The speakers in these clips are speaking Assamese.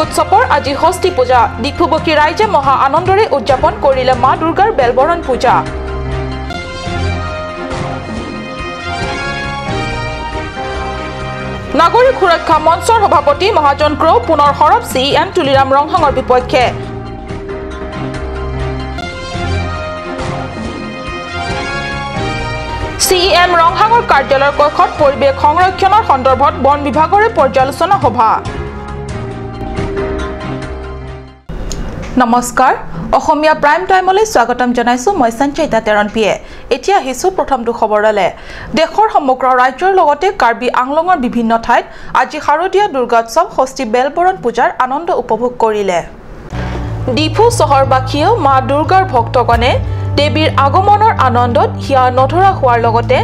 উৎসৱৰ আজি ষষ্ঠী পূজা দিখুবকী ৰাইজে মহা আনন্দৰে উদযাপন কৰিলে মা দুৰ্গাৰ বেলবৰণ পূজা নাগৰিক সুৰক্ষা মঞ্চৰ সভাপতি মহাজন ক্ৰৌ পুনৰ হৰব CM তুলিৰাম ৰংহাঙৰ বিপক্ষে CM ৰংহাঙৰ কাৰ্যালয়ৰ কক্ষত পৰিৱেশ সংৰক্ষণৰ সন্দৰ্ভত বন বিভাগৰে পৰ্যালোচনা সভা নমস্কাৰ অসমীয়া প্ৰাইম টাইমলৈ স্বাগতম জনাইছো মই সঞ্চয়িতা তেৰণপিয়ে এতিয়া হিসু প্ৰথমটো খবৰলে দেশৰ সমগ্ৰ ৰাজ্যৰ লগতে কাৰ্বি আংলঙৰ বিভিন্ন ঠাইত আজি শাৰদীয়া দুৰ্গোৎসৱ ষষ্ঠী বেলবৰণ পূজাৰ আনন্দ উপভোগ কৰিলে ডিফু চহৰবাসীয়ে মা দুৰ্গাৰ ভক্তগণে দেৱীৰ আগমনৰ আনন্দত হিয়া নধৰা হোৱাৰ লগতে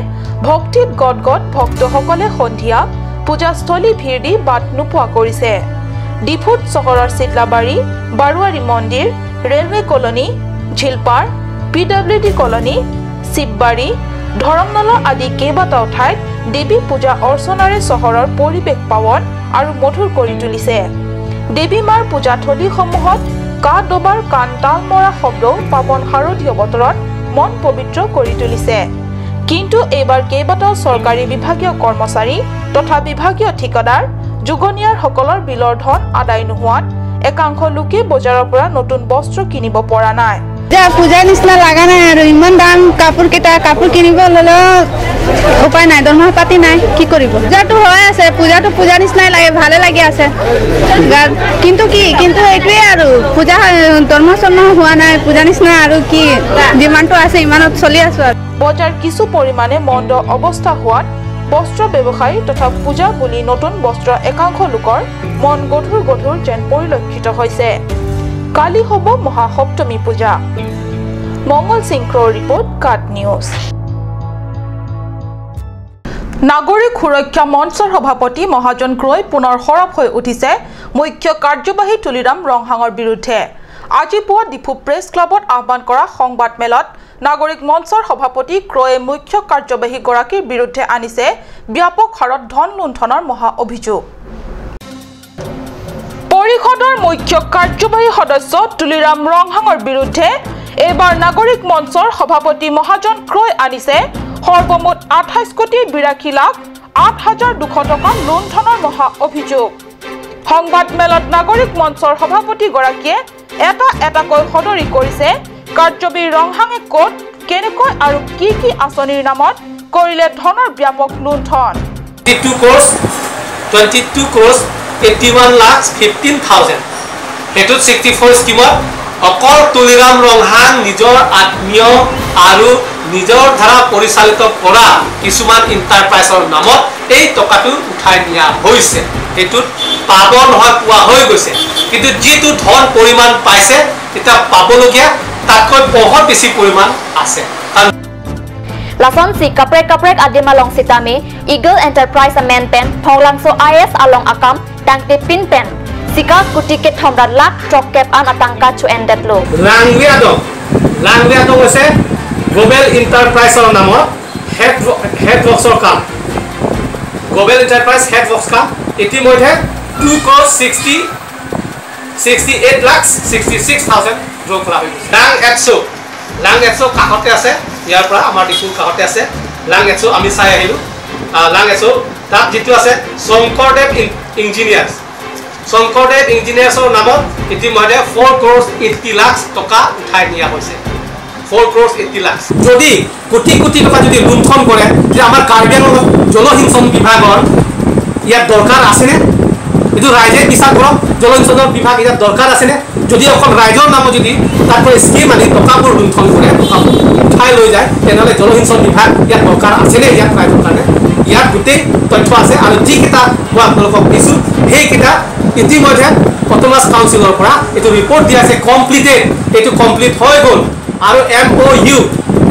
ভক্তিত গদগদ ভক্তসকলে সন্ধিয়া পূজাস্থলী ভিৰ দি বাট নোপোৱা কৰিছে ডিফুত চহৰৰ চিতলাবাৰী বাৰুৱাৰী মন্দিৰ railway colony Jhilpar PWD colony Shivbari Dharamnala আদি কেইবাটাও ঠাইত দেৱী পূজা অৰ্চনাৰে চহৰৰ পৰিৱেশ পাৱন আৰু মধুৰ কৰি তুলিছে দেৱী মাৰ পূজাথলীসমূহত কা ডবাৰ কাণ তাল মৰা শব্দও পাৱন শাৰদীয় বতৰত মন পবিত্ৰ কৰি তুলিছে কিন্তু এইবাৰ কেইবাটাও চৰকাৰী বিভাগীয় কৰ্মচাৰী তথা বিভাগীয় ঠিকাদাৰ যুগনিয়াৰ সকলৰ বিলৰ ধন আদায় নোহোৱাত একাংশ লোকে বজাৰৰ পৰা নতুন বস্ত্ৰ কিনিব পৰা নাই যা পূজা নিচিনা লাগা নাই আৰু ইমান দাম কাপোৰ কিনিব ললে উপায় নাই দৰমহা পাতি নাই কি কৰিব পূজাটো হৈ আছে পূজা নিচিনাই লাগে ভালে লাগি আছে কিন্তু এইটোৱে আৰু পূজা দৰমহা হোৱা নাই পূজা নিচিনা আৰু কি যিমানটো আছে ইমানত চলি আছো আৰু বজাৰ কিছু পৰিমাণে মন্দ অৱস্থা হোৱাত বস্ত্ৰ ব্যৱসায়ী তথা পূজা বুলি নতুন বস্ত্ৰ একাংশ লোকৰ মন গধুৰ যেন পৰিলক্ষিত হৈছে কালি হ'ব মহাসপ্তমী পূজা মংগল সিং ক্ৰ'ৰ ৰিপৰ্ট কাট নিউজ নাগৰিক সুৰক্ষা মঞ্চৰ সভাপতি মহাজন ক্ৰ'ই পুনৰ সৰব হৈ উঠিছে মুখ্য কাৰ্যবাহী তুলিৰাম ৰংহাঙৰ বিৰুদ্ধে আজি পুৱা ডিফু প্ৰেছ ক্লাবত আহ্বান কৰা সংবাদ মেলত নাগৰিক মঞ্চৰ সভাপতি ক্ৰ'য়ে মুখ্য কাৰ্যবাহী গৰাকীৰ বিৰুদ্ধে আনিছে ব্যাপক হাৰত ধন লুণ্ঠনৰ মহা অভিযোগ পৰিষদৰ মুখ্য কাৰ্যবাহী সদস্য তুলিৰাম ৰংহাঙৰ বিৰুদ্ধে এইবাৰ নাগৰিক মঞ্চৰ সভাপতি মহাজন ক্ৰ'ই আনিছে সৰ্বমুঠ 28,82,08,200 টকা লুণ্ঠনৰ মহা অভিযোগ সংবাদ মেলত নাগৰিক মঞ্চৰ সভাপতি গৰাকীয়ে এটাকৈ সদৰি কৰিছে কাৰ্যবাহী ৰংহাঙে ক'ত কেনেকৈ আৰু কি আঁচনিৰ নামত কৰিলে ধনৰ ব্যাপক লুণ্ঠন 22 crores 81,15,000 হেতুত 64 স্কিমত অকল তুলিৰাম ৰংহাং নিজৰ আত্মীয় আৰু নিজৰ ধাৰা পৰিচালিত কৰা কিছুমান ইণ্টাৰপ্ৰাইজৰ নামত এই টকাটো উঠাই নিয়া হৈছে হেতুত পাব নহয় পোৱা হৈ গৈছে কিন্তু যিটো ধন পৰিমাণ পাইছে এটা পাবলগীয়া তাতকৈ বহুত বেছি পৰিমাণ আছে Lason si kaprek adimalong sitami Eagle Enterprise Amen Pen Phonglamso IS along akam tangte pin pen sika kutiket thomrat lak trokep an atangka chu endetlo Langwiadong ase Global Enterprise or namot head works or kam Global Enterprise head works kam itimodhe 2 crores 68,66,000 draw kora hoyse Lang Etso কাহতে আছে ইয়াৰ পৰা আমাৰ ডিফুৰ কাহতে আছে লাং এছো আমি চাই আহিলো লাং এছো তাত যেটো আছে শংকৰদেৱ ইঞ্জিনিয়াৰ্ছৰ নামত ইতিমধ্যে 4 crores 80 লাখ টকা উঠাই নিয়া হৈছে 4 crores 80 লাখ যদি কোটি টকা যদি লুণ্ঠন কৰে যে আমাৰ কাৰ্বি আংলং জলসিঞ্চন বিভাগৰ ইয়াৰ দৰকাৰ আছে নে এটো ৰাইজে বিচাৰ কৰক জলসিঞ্চন বিভাগ ইয়াৰ দৰকাৰ আছে নে যদি অকল ৰাইজৰ নাম যদি তাৰপৰ স্কিম আনি টকাবোৰ লুণ্ঠন কৰে টকাবোৰ উঠাই লৈ যায় তেনেহলে জলসিঞ্চন বিভাগ ইয়াত দৰকাৰ আছে নে ইয়াত ৰাইজৰ কাৰণে ইয়াত গোটেই তথ্য আছে আৰু যিকেইটা মই আপোনালোকক দিছো সেইকেইটা ইতিমধ্যে অট'নমাছ কাউন্সিলৰ পৰা এইটো ৰিপৰ্ট দিয়া আছে কমপ্লিটেড এইটো কমপ্লিট হৈ গ'ল আৰু MOU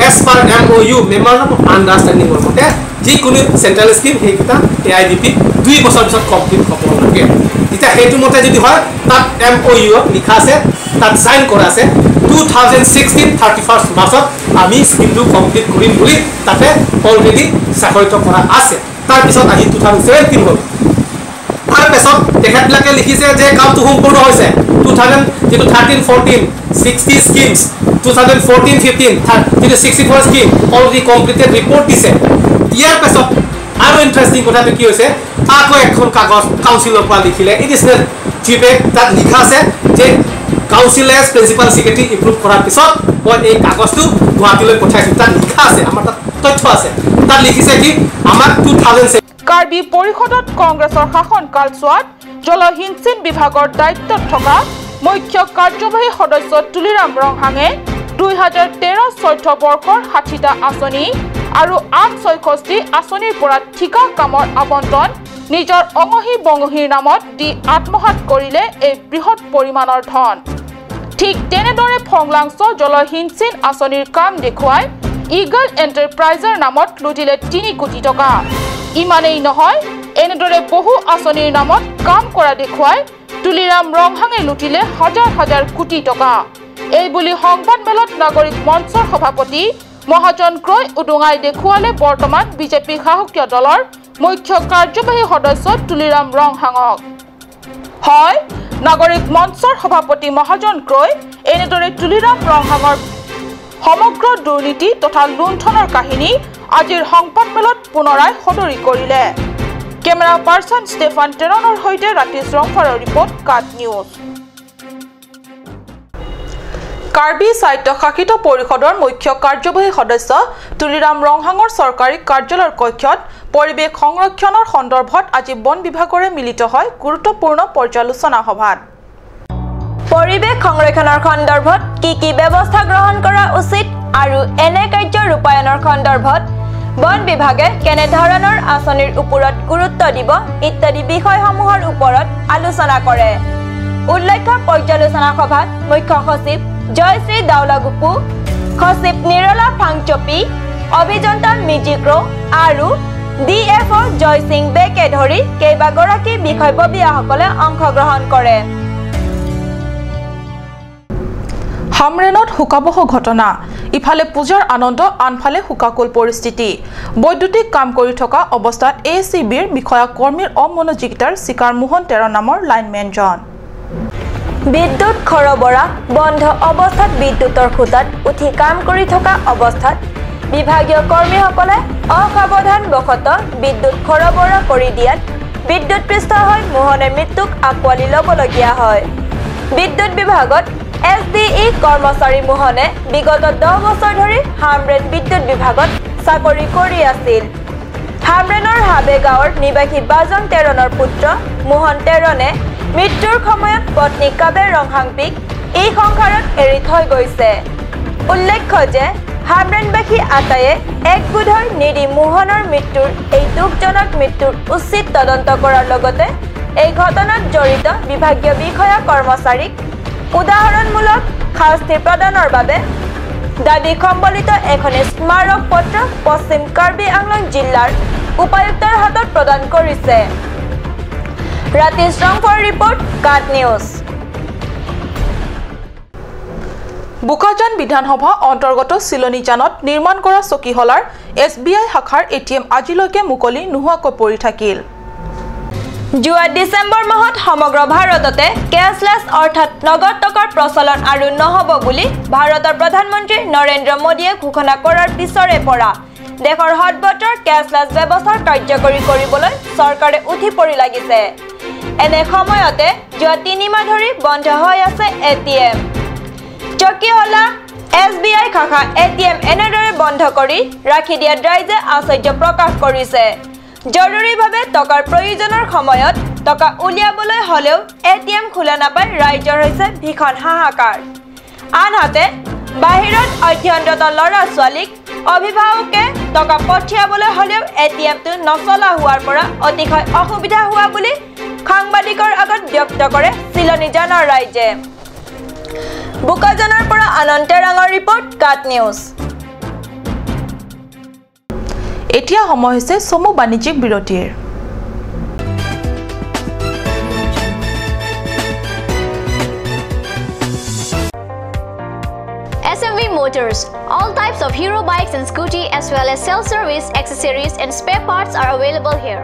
as per MOU memorandum of আণ্ডাৰষ্টেণ্ডিঙৰ মতে যিকোনো চেণ্ট্ৰেল স্কিম সেইকেইটা AIDP 2 বছৰ পিছত কমপ্লিট হ'ব লাগে এটা হেতু মতে যদি হয় তাত MOU লিখা আছে তাত সাইন কৰা আছে 2016 31st মাৰ্চত আমি স্কিমটো কমপ্লিট কৰিম বুলি তাতে অলৰেডি স্বাক্ষৰিত কৰা আছে তাৰ পিছত আজি 2017 হ'ল তাৰ পিছত পেছত তেখেতবিলাকে লিখিছে যে কামটো সম্পূৰ্ণ হৈছে 2013-14 60 schemes 2014-15 64 scheme already completed report দিছে ইয়াৰ পেছত আৰু ইন্টাৰেষ্টিং কথাটো কি হৈছে আকৌ এখন কাগজ কাউন্সিলৰ পৰা লিখিলে এডিশনাল চিফে তাত লিখা আছে যে কাউন্সিলে প্ৰিন্সিপাল সেক্ৰেটাৰী ইমপ্ৰুভ কৰাৰ পিছত মই এই কাগজটো গুৱাহাটীলৈ পঠাইছো তাত লিখা আছে আমাৰ তাত তথ্য আছে তাত লিখিছে কি আমাক 2007 কাৰ্বি পৰিষদত কংগ্ৰেছৰ শাসন কালছোৱাত জলসিঞ্চন বিভাগৰ দায়িত্বত থকা মুখ্য কাৰ্যবাহী সদস্য তুলিৰাম ৰংহাঙে 2013-14 বৰ্ষৰ 60টা আঁচনি আৰু 866 আঁচনিৰ পৰা ঠিকা কামৰ আবণ্টন নিজৰ অঙহী বঙহীৰ নামত দি আত্মসাত কৰিলে এই বৃহৎ পৰিমাণৰ ধন ঠিক তেনেদৰে ফংলাংছ জলসিঞ্চন আঁচনিৰ কাম দেখুৱাই ইগল এণ্টাৰপ্ৰাইজৰ নামত লুটিলে 3 কোটি টকা ইমানেই নহয় এনেদৰে বহু আঁচনিৰ নামত কাম কৰা দেখুৱাই তুলিৰাম ৰংহাঙে লুটিলে হাজাৰ হাজাৰ কোটি টকা এই বুলি সংবাদমেলত নাগৰিক মঞ্চৰ সভাপতি মহাজন ক্ৰয় উদুঙাই দেখুৱালে বৰ্তমান বিজেপি শাসকীয় দলৰ মুখ্য কাৰ্যবাহী সদস্য তুলিৰাম ৰংহাঙক হয় নাগৰিক মঞ্চৰ সভাপতি মহাজন ক্ৰয় এনেদৰে তুলিৰাম ৰংহাঙৰ সমগ্ৰ দুৰ্নীতি তথা লুণ্ঠনৰ কাহিনী আজিৰ সংবাদমেলত পুনৰাই সদৰি কৰিলে কেমেৰা পাৰ্চন ষ্টেফান টেৰনৰ সৈতে ৰাকেশ ৰংফাৰৰ ৰিপৰ্ট কাট নিউজ কাৰ্বি স্বায়ত্তশাসিত পৰিষদৰ মুখ্য কাৰ্যবাহী সদস্য তুলিৰাম ৰংহাঙৰ চৰকাৰী কাৰ্যালয়ৰ কক্ষত পৰিৱেশ সংৰক্ষণৰ সন্দৰ্ভত আজি বন বিভাগৰে মিলিত হয় গুৰুত্বপূৰ্ণ পৰ্যালোচনা সভাত পৰিৱেশ সংৰক্ষণৰ সন্দৰ্ভত কি ব্যৱস্থা গ্ৰহণ কৰা উচিত আৰু এনে কাৰ্য ৰূপায়ণৰ সন্দৰ্ভত বন বিভাগে কেনে ধৰণৰ আঁচনিৰ ওপৰত গুৰুত্ব দিব ইত্যাদি বিষয়সমূহৰ ওপৰত আলোচনা কৰে উল্লেখ্য পৰ্যালোচনা সভাত মুখ্য সচিব জয়শ্ৰী দাউলাগুপু সচিব নিৰলা ফাংচপি অভিযন্তা মিজিক্ৰ আৰু ডিএফও জয় সিং বেকে ধৰি কেইবাগৰাকী বিষয়ববীয়াসকলে অংশগ্ৰহণ কৰে হামৰেনত হুকাবহ ঘটনা ইফালে পূজাৰ আনন্দ আনফালে হুকাকুল পৰিস্থিতি বৈদ্যুতিক কাম কৰি থকা অৱস্থাত এচিবিৰ বিষয়া কৰ্মীৰ অমনোযোগিতাৰ শিকাৰ মোহন তেৰ নামৰ লাইনমেনজন বিদ্যুৎ সৰবৰাহ বন্ধ অৱস্থাত বিদ্যুতৰ খুঁটাত উঠি কাম কৰি থকা অৱস্থাত বিভাগীয় কৰ্মীসকলে অসাৱধানবশতঃ বিদ্যুৎ সৰবৰাহ কৰি দিয়াত বিদ্যুৎপৃষ্ট হৈ মোহনে মৃত্যুক আঁকোৱালি ল'বলগীয়া হয় বিদ্যুৎ বিভাগত SDE কৰ্মচাৰী মোহনে বিগত 10 বছৰ ধৰি হামৰেন বিদ্যুৎ বিভাগত চাকৰি কৰি আছিল হামৰেনৰ হাবে গাঁৱৰ নিবাসী বাজং তেৰণৰ পুত্ৰ মোহন তেৰণে মৃত্যুৰ সময়ত পত্নী কাবে ৰংহাংপিক এই সংসাৰত এৰি থৈ গৈছে উল্লেখ্য যে হামৰেনবাসী আটায়ে একগোট হৈ নিৰি মোহনৰ মৃত্যুৰ এই দুখজনক মৃত্যুৰ উচিত তদন্ত কৰাৰ লগতে এই ঘটনাত জড়িত বিভাগীয় বিষয়া কৰ্মচাৰীক উদাহৰণমূলক শাস্তি প্ৰদানৰ বাবে দাবী সম্বলিত এখন স্মাৰক পত্ৰ পশ্চিম কাৰ্বি আংলং জিলাৰ উপায়ুক্তৰ হাতত প্ৰদান কৰিছে ৰাকেশ ৰংফৰ ৰিপৰ্ট কাট নিউজ বুকাজান বিধানসভা অন্তৰ্গত চিলনীজানত নিৰ্মাণ কৰা চকীহলাৰ SBI শাখাৰ ATM আজিলৈকে মুকলি নোহোৱাকৈ পৰি থাকিল যোৱা ডিসেম্বৰ মাহত সমগ্ৰ ভাৰততে কেশলেছ অৰ্থাৎ নগদ টকাৰ প্ৰচলন আৰু নহব বুলি ভাৰতৰ প্ৰধানমন্ত্ৰী নৰেন্দ্ৰ মোদীয়ে ঘোষণা কৰাৰ পিছৰে পৰা দেশৰ হটবটৰ কেশলেছ ব্যৱস্থা কাৰ্যকৰী কৰিবলৈ চৰকাৰে উঠি পৰি লাগিছে এনে সময়তে যোৱা 3 মাহ ধৰি বন্ধ হৈ আছে ATM চকীহলা SBI শাখা ATM এনেদৰে বন্ধ কৰি ৰাখি দিয়াত ৰাইজে আশ্চৰ্য প্ৰকাশ কৰিছে জৰুৰীভাৱে টকাৰ প্ৰয়োজনৰ সময়ত টকা উলিয়াবলৈ হলেও ATM খোলা নাপায় ৰাইজৰ হৈছে ভীষণ হাহাকাৰ আনহাতে বাহিৰত অধ্যয়নৰত ল'ৰা ছোৱালীক অভিভাৱকে টকা পঠিয়াবলৈ হলেও ATMটো নচলা হোৱাৰ পৰা অতিশয় অসুবিধা হোৱা বুলি সাংবাদিকৰ আগত ব্যক্ত কৰে চিলনীজানৰ ৰাইজে বুকাজানৰ পৰা আনন্দ ৰাঙৰ ৰিপৰ্ট কাট নিউজ এতিয়া সময় হৈছে সমু বাণিজ্যিক বিৰতিৰ SMV Motors. All types of hero bikes and scooty as well as self-service, accessories and spare parts are available here.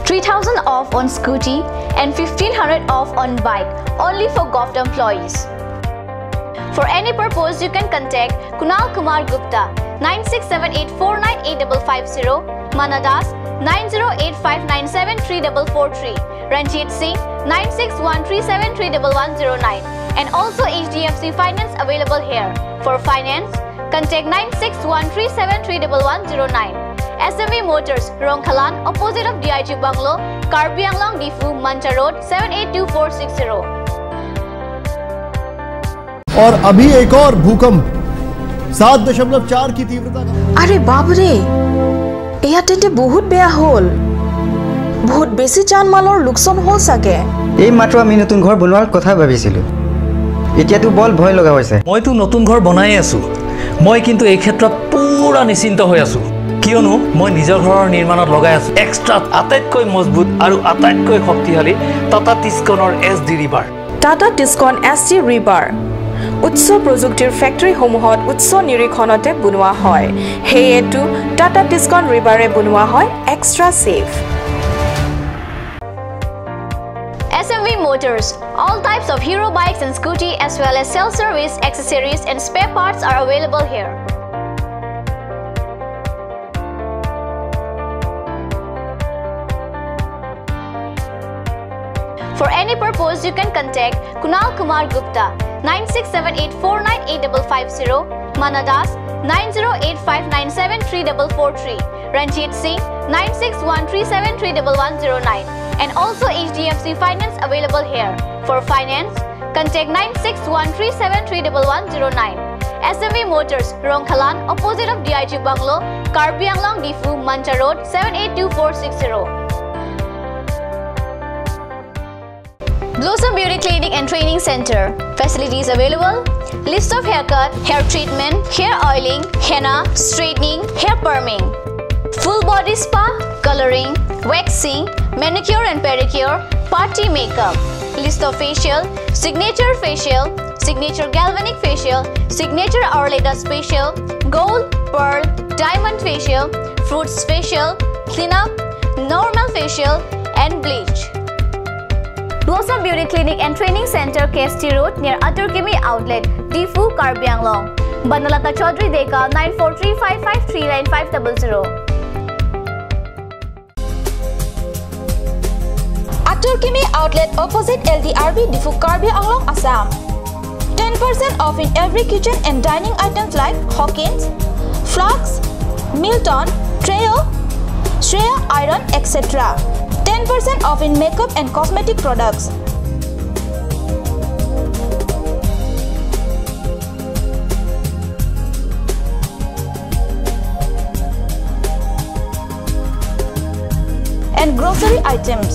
3,000 off on scooty and 1,500 off on bike only for govt employees. For any purpose, you can contact Kunal Kumar Gupta 9678498550, Manadas 9085973443, Ranjit Singh 9613731109, and also HDFC Finance available here. For finance, contact 9613731109. SME Motors, Rongkhalan, opposite of DIG Bungalow, Karbi Anglong Difu, Mancha Road, 782460. और अभी एक और भूकंप 7.4 की तीव्रता का। अरे बाप रे, एया तेंते बहुत बेया होल, बहुत बेसी जान माলৰ লোকসান হল সাগে। এই মাত্ৰ আমি নতুন ঘৰ বনোৱাৰ কথা ভাবিছিলো, এতিয়াতো বল ভয় লগা হৈছে। মইতো নতুন ঘৰ বনাই আছো, মই কিন্তু এই ক্ষেত্ৰত পুৰা নিশ্চিন্ত হৈ আছো, কিয়নো মই নিজৰ ঘৰৰ নিৰ্মাণত লগাই আছো এক্সট্ৰা আটাইতকৈ মজবুত আৰু আটাইতকৈ শক্তিশালী টাটা টিস্কনৰ SD ৰিভাৰ। টাটা টিস্কন SD ৰিভাৰ উচ্চ প্ৰযুক্তিৰ ফেক্টৰীসমূহত উচ্চ নিৰীক্ষণতে বনোৱা হয়, হেয়েটো টাটা টিস্কন ৰিভাৰে বনোৱা হয় extra safe. SMV Motors, all types of hero bikes and scooty as well as self-service, accessories and spare parts are available here. For any purpose, you can contact Kunal Kumar Gupta 9678498550, Manadas 9085973443, Ranjit Singh 9613731109, and also HDFC Finance available here. For finance, contact 9613731109. SMV Motors, Rongkhalan, opposite of DIG Bungalow, Karbi Anglong Difu, Mancha Road, 782460. Blossom Beauty Clinic and Training Center. Facilities available: list of haircut, hair treatment, hair oiling, henna, straightening, hair perming, full body spa, coloring, waxing, manicure and pedicure, party makeup, list of facial, signature galvanic facial, signature Orleda facial, gold, pearl, diamond facial, fruits facial, cleanup, normal facial, and bleach. Blossom Beauty Clinic and Training Center, KST Road near Aturkimi Outlet, Difu, Karbi Anglong. Banalata Chaudhary Deka 9435539500. Aturkimi Outlet opposite LDRB Difu, Karbi Anglong, Assam. 10% off in every kitchen and dining items like Hawkins, Flax, Milton, Treo, Shreya Iron, etc. 10% off in makeup and cosmetic products. And grocery items.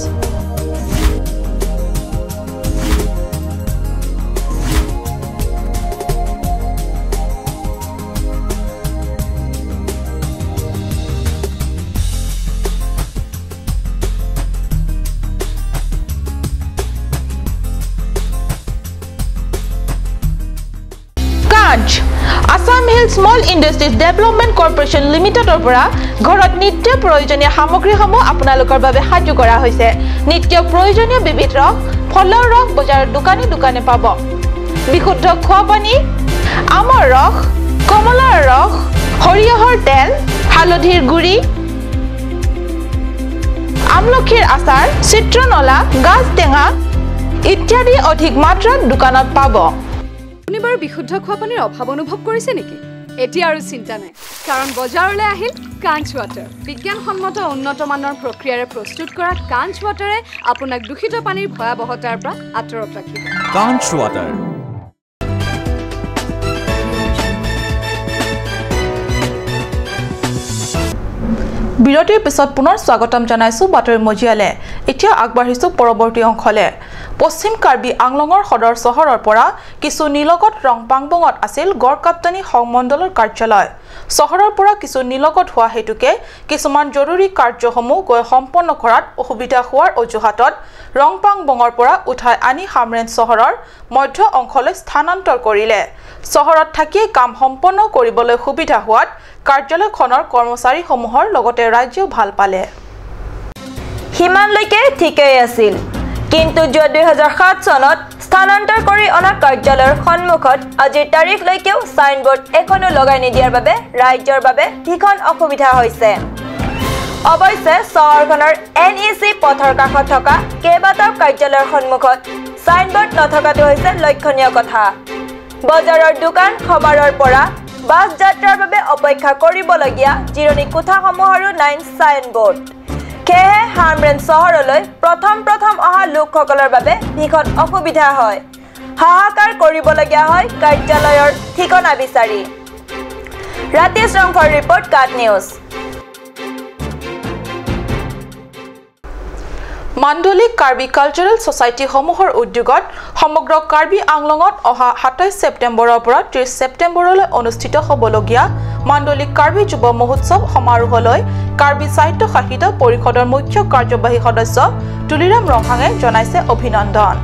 Assamese Small Industries Development Corporation Limited opera ঘৰত নিত্য প্ৰয়োজনীয় সামগ্ৰীসমূহ আপোনালোকৰ বাবে সাজু কৰা হৈছে। নিত্য প্ৰয়োজনীয় বিবিধ ৰস, ফলৰ ৰস বজাৰৰ দোকানে পাব। বিশুদ্ধ খোৱা পানী, আমৰ ৰস, কমলাৰ ৰস, সৰিয়হৰ তেল, হালধিৰ গুড়ি, আমলখিৰ আচাৰ, চিত্ৰনলা, গাজ টেঙা ইত্যাদি অধিক মাত্ৰাত দোকানত পাব। আপুনি বাৰু বিশুদ্ধ খোৱা পানীৰ অভাৱ অনুভৱ কৰিছে নেকি? এতিয়া আৰু চিন্তা নাই, কাৰণ বজাৰলৈ আহিল কাঞ্চ ৱাটাৰ। বিজ্ঞানসন্মত উন্নত মানৰ প্ৰক্ৰিয়াৰে প্ৰস্তুত কৰা কাঞ্চ ৱাটাৰে আপোনাক দূষিত পানীৰ ভয়াৱহতাৰ পৰা আঁতৰত ৰাখিব। কাঞ্চ ৱাটাৰ। বিৰতিৰ পিছত পুনৰ স্বাগতম জনাইছো বাতৰি মজিয়ালে। এতিয়া আগবাঢ়িছো পৰৱৰ্তী অংশলে। পশ্চিম কাৰ্বি আংলঙৰ সদৰ চহৰৰ পৰা কিছু নিলগত ৰংপাংবঙত আছিল গড় কাপ্তানী সংমণ্ডলৰ কাৰ্যালয়। চহৰৰ পৰা কিছু নিলগত হোৱা হেতুকে কিছুমান জৰুৰী কাৰ্যসমূহ গৈ সম্পন্ন কৰাত অসুবিধা হোৱাৰ অজুহাতত ৰংপাংবঙৰ পৰা উঠাই আনি হামৰেন চহৰৰ মধ্য অংশলৈ স্থানান্তৰ কৰিলে। চহৰত থাকিয়ে কাম সম্পন্ন কৰিবলৈ সুবিধা হোৱাত কাৰ্যালয়খনৰ কৰ্মচাৰীসমূহৰ লগতে ৰাজ্যও ভাল পালে। সিমানলৈকে ঠিকেই আছিল কিন্তু 2007 চনত স্থানান্তৰ কৰি অনা কাৰ্যালয়ৰ সন্মুখত আজিৰ তাৰিখলৈকেও সাইনবোৰ্ড এখনো লগাই নিদিয়াৰ বাবে ৰাজ্যৰ বাবে ভীষণ অসুবিধা হৈছে অৱশ্যে চহৰখনৰ NEC পথৰ কাষত থকা কেইবাটাও কাৰ্যালয়ৰ সন্মুখত সাইনবোৰ্ড নথকাটো হৈছে লক্ষণীয় কথা বজাৰৰ দোকান খবৰৰ পৰা বাছ যাত্ৰাৰ বাবে অপেক্ষা কৰিবলগীয়া জিৰণি কোঠাসমূহৰো নাই সাইনবোৰ্ড কেহে হামৰেন চহৰলৈ প্ৰথম অহা লোকসকলৰ বাবে ভীষণ অসুবিধা হয় হাহাকাৰ কৰিবলগীয়া হয় কাৰ্যালয়ৰ ঠিকনা বিচাৰি ৰাতি শ্ৰংখৰ ৰিপৰ্ট কাট নিউজ মাণ্ডলিক কাৰ্বি কালচাৰেল সোসাইটি সমূহৰ উদ্যোগত সমগ্ৰ কাৰ্বি আংলঙত অহা 27 ছেপ্টেম্বৰৰ পৰা 30 ছেপ্টেম্বৰলৈ অনুষ্ঠিত হ'বলগীয়া মাণ্ডলিক কাৰ্বি যুৱ মহোৎসৱ সমাৰোহলৈ কাৰ্বি সাহিত্য শাসিত পৰিষদৰ মুখ্য কাৰ্যবাহী সদস্য তুলিৰাম ৰংহাঙে জনাইছে অভিনন্দন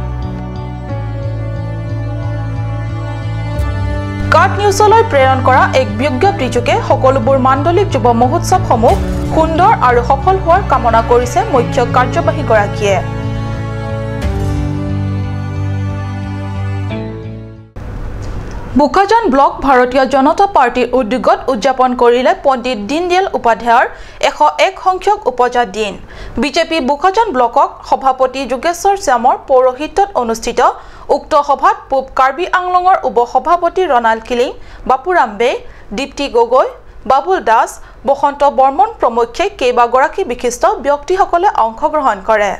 কাট নিউজলৈ প্ৰেৰণ কৰা এক বিজ্ঞপ্তিযোগে সকলোবোৰ মাণ্ডলিক যুৱ মহোৎসৱসমূহ সুন্দৰ আৰু সফল হোৱাৰ কামনা কৰিছে মুখ্য কাৰ্যবাহীগৰাকীয়ে বুকাজান ব্লক ভাৰতীয় জনতা পাৰ্টিৰ উদ্যোগত উদযাপন কৰিলে পণ্ডিত দীনদয়াল উপাধ্যায়ৰ 101 সংখ্যক উপজা দিন বিজেপি বুকাজান ব্লকক সভাপতি যোগেশ্বৰ শ্যামৰ পৌৰোহিত্যত অনুষ্ঠিত উক্ত সভাত পূব কাৰ্বি আংলঙৰ উপসভাপতি ৰনাল কিলিং বাপুৰাম বে দীপ্তি গগৈ বাবুল দাস বসন্ত বৰ্মন প্ৰমুখ্যে কেইবাগৰাকী বিশিষ্ট ব্যক্তিসকলে অংশগ্ৰহণ কৰে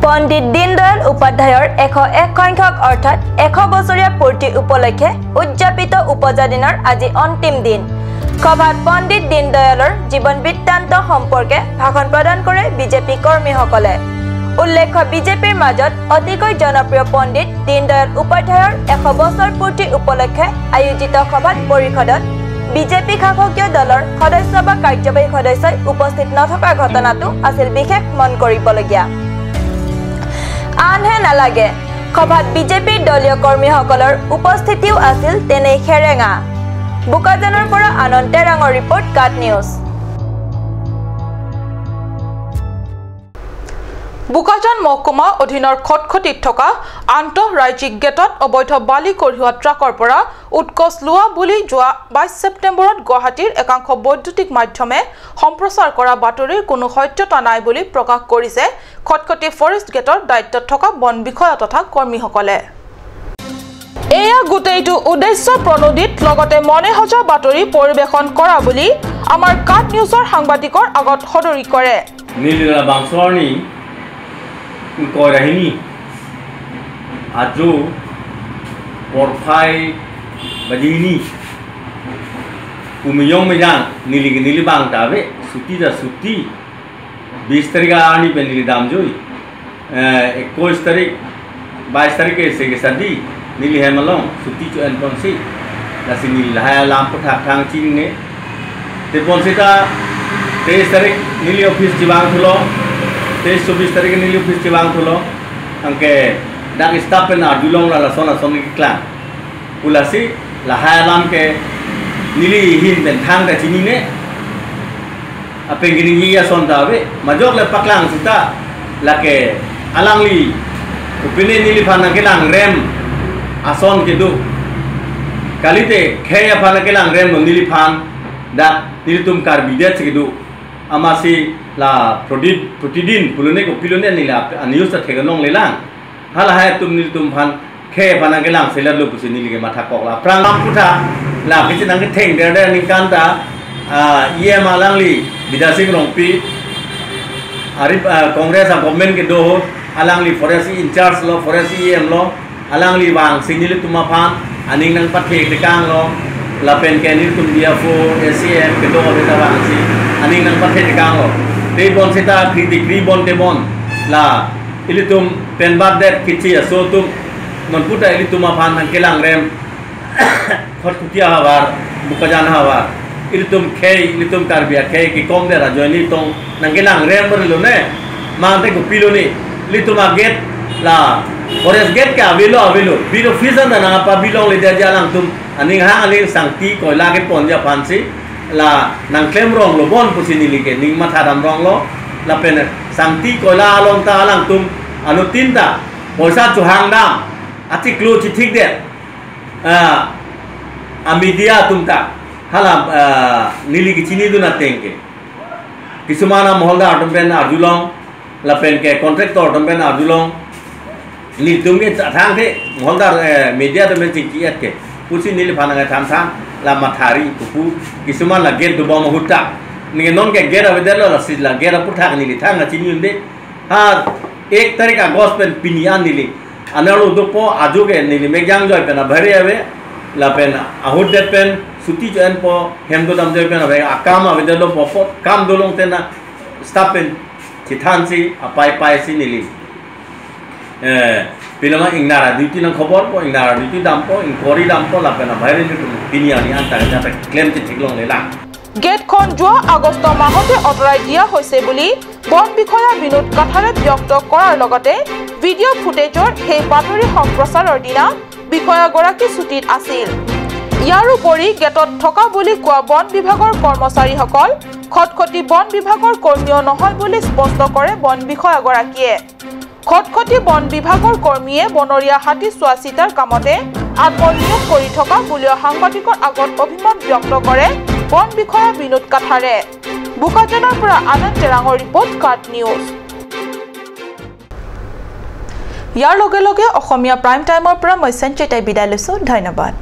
পণ্ডিত দীনদয়াল উপাধ্যায়ৰ 101 সংখ্যক অৰ্থাৎ 100 বছৰীয়া পূৰ্তি উপলক্ষে উদযাপিত উপজা দিনৰ আজি অন্তিম দিন সভাত পণ্ডিত দীনদয়ালৰ জীৱন বৃত্তান্ত সম্পৰ্কে ভাষণ প্ৰদান কৰে বিজেপি কৰ্মীসকলে উল্লেখ্য বিজেপিৰ মাজত অতিকৈ জনপ্ৰিয় পণ্ডিত দীনদয়াল উপাধ্যায়ৰ 100 বছৰ পূৰ্তি উপলক্ষে আয়োজিত সভাত পৰিষদত বিজেপি শাসকীয় দলৰ সদস্য বা কাৰ্যবাহী সদস্যই উপস্থিত নথকা ঘটনাটো আছিল বিশেষ মন কৰিবলগীয়া আনহে নালাগে সভাত বিজেপিৰ দলীয় কৰ্মীসকলৰ উপস্থিতিও আছিল তেনে খেৰেঙা বুকাজানৰ পৰা আনন্দ তেৰাঙৰ ৰিপৰ্ট কাট নিউজ বুকাজান মহকুমা অধীনৰ খটখটিত থকা আন্তঃৰাজ্যিক গেটত অবৈধ বালি কঢ়িওৱা ট্ৰাকৰ পৰা উৎকোচ লোৱা বুলি যোৱা 22 ছেপ্টেম্বৰত গুৱাহাটীৰ একাংশ বৈদ্যুতিক মাধ্যমে সম্প্ৰচাৰ কৰা বাতৰিৰ কোনো সত্যতা নাই বুলি প্ৰকাশ কৰিছে খটখটি ফৰেষ্ট গেটৰ দায়িত্বত থকা বন বিষয়া তথা কৰ্মীসকলে এয়া গোটেইটো উদ্দেশ্য প্ৰণোদিত লগতে মনে সজা বাতৰি পৰিৱেশন কৰা বুলি আমাৰ কাট নিউজৰ সাংবাদিকৰ আগত সদৰি কৰে নীলৰা বাংসৱানী Korahini Aju Porfai Bajini Umiyong Mejang Nili Bang Tabe Suti da Suti 20 तारीख आनी पे नीली दाम जोई 21 तारीख 22 तारीख से के सदी नीली है मलों सुती जो एनपॉन्सी लासी नीली लाया लाम पठाक थांग चीन ने ते पॉन्सीता 23 तारीख नीली ऑफिस जीवांग थुलो 23-24 तारीख नीली ऑफिस जीवांग थुलो अंके डाक स्टाफ पे ना जुलोंग ला सोना सोनी की क्लान पुलासी लाया लाम के नीली हिन पे थांग दा चीनी ने apa gini ya sonda be majok le paklang sita lake alangli upine nili phana kelang rem ason kedu kalite kheya phana kelang rem nili phan da nili tum kar bidet kedu amasi la protidin pulune ko pilone nila anius ta theganong lelang hala hai tum nili tum phan kheya phana kelang selar lo pusi nili ke matha kok la prang putha la kisinang ke theng der ni kanta ये मालांगली विधासी ग्रोंपी आरिफ कांग्रेस गवर्नमेंट के दो अलांगली फॉरेस्ट इंचार्ज लो फॉरेस्ट एम लो अलांगली वांग सिंगिल तुमा फान अनिंग नंग पथे दिकांग लो लापेन के निर तुम दिया फो एसीएम के दो देता वांग सी अनिंग नंग पथे दिकांग लो ते बोन सिता क्री बोन ते बोन ला इली तुम पेन बात देट किची सो तुम नन पुटा इली तुमा फान नंग केलांग रेम खट कुटिया हवार बुकाजान हवार ilitum kei ilitum karbia kei ki kom de rajo ni tong nanggelang rem berlo ne mante ko pilo ni ilitum aget la forest gate ka avilo biro fisan na pa bilong le dia jalang tum aning hang aling sangti ko la ke pon ja pansi la nang klem rong lo bon pusini like ning matha dam rong lo lapen santi koila along ta alang tum anu tinta poisa chuhang dam ati klu chi thik de media tumta halam nili ki chini du na tengke kisumana moholda atompen arjulong lapen ke contractor atompen arjulong ni tumge thang the moholda media to men chi at ke pusi nili phananga tham la mathari kupu kisuman la gate du bom hutta ni non ke gera vedelo la sidla gera putha nili thang na chini unde ha 1 तारीख गोस्पेन पिनियान निली अनालो दोपो आजुगे निली मेग्यांग जोय पेना भरे आवे लापेन आहुड दे पेन सुती जन पो हेमदो दम जोय पेना भाई आकाम आवेदलो पो काम दोलोंग तेना स्टापेन चिथानसी अपाय पायसी निली पिलमा इंगनारा ड्यूटी न खबर पो इंगनारा ड्यूटी दाम पो इंकोरी दाम पो लापेना भरे पिनियानी आंता जाता क्लेम ति ठिकलोंग लेला गेटখন যোৱা আগষ্ট মাহতে অটৰাই দিয়া হৈছে বুলি বন বিষয়া বিনোদ কাঠাৰে ব্যক্ত কৰাৰ লগতে ভিডিঅ' ফুটেজৰ সেই বাতৰি সম্প্ৰচাৰৰ দিনা বিষয়াগৰাকী ছুটিত আছিল ইয়াৰ উপৰি গেটত থকা বুলি কোৱা বন বিভাগৰ কৰ্মচাৰীসকল খটখটি বন বিভাগৰ কৰ্মীয় নহয় বুলি স্পষ্ট কৰে বন বিষয়াগৰাকীয়ে খটখটি বন বিভাগৰ কৰ্মীয়ে বনৰীয়া হাতী চোৱা চিতাৰ কামতে আত্মনিয়োগ কৰি থকা বুলি সাংবাদিকৰ আগত অভিমত ব্যক্ত কৰে বন বিষয়া বিনোদ কাঠাৰে বুকাজানৰ পৰা আনন্দ তেৰাঙৰ ৰিপৰ্ট কাট নিউজ ইয়াৰ লগে লগে অসমীয়া প্ৰাইম টাইমৰ পৰা মই সঞ্চিতাই বিদায় লৈছো ধন্যবাদ।